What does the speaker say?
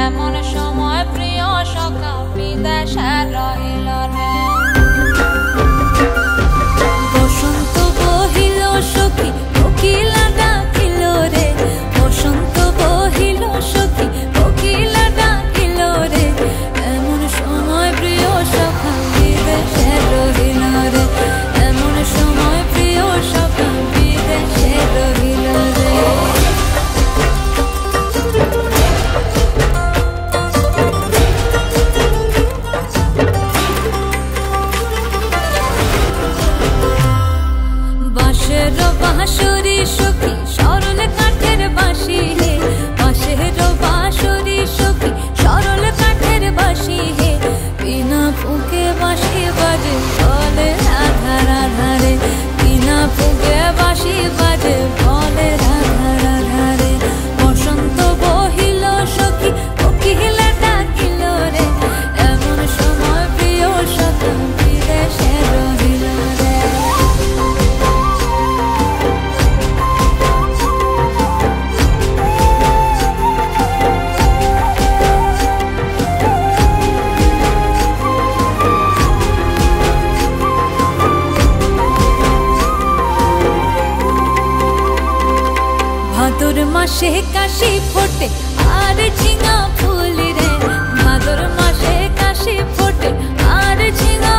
এমন সময় প্রিয় সখা বিদেশে রহিল রে। বসন্ত বহিল সখী কোকিলা ডাকিল রে, বসন্ত বহিল সখী কোকিলা ডাকিল রে, এমন সময় প্রিয় সখা বিদেশে রহিল রে, এমন সময় প্রিয় সখা বিদেশে রহিল রে। বাঁশরি সখী সরল কাঠের বাঁশি হে, বাঁশের বাঁশরি সখী সরল কাঠের বাঁশি হে, বিনা ফুঁকে বাঁশি বাজে বলে রাধা রাধা রে, বিনা ফুঁকে বাঁশি বাজে বলে রাধা রাধা রে। বসন্ত বহিল সখী কোকিলা ডাকিল রে, এমন সময় প্রিয় সখা বিদেশে রহিল রে। ভাদর মাসে কাশি ফোটে আর ঝিঙা ফুল রে, ভাদর মাসে কাশি ফোটে আর ঝিঙা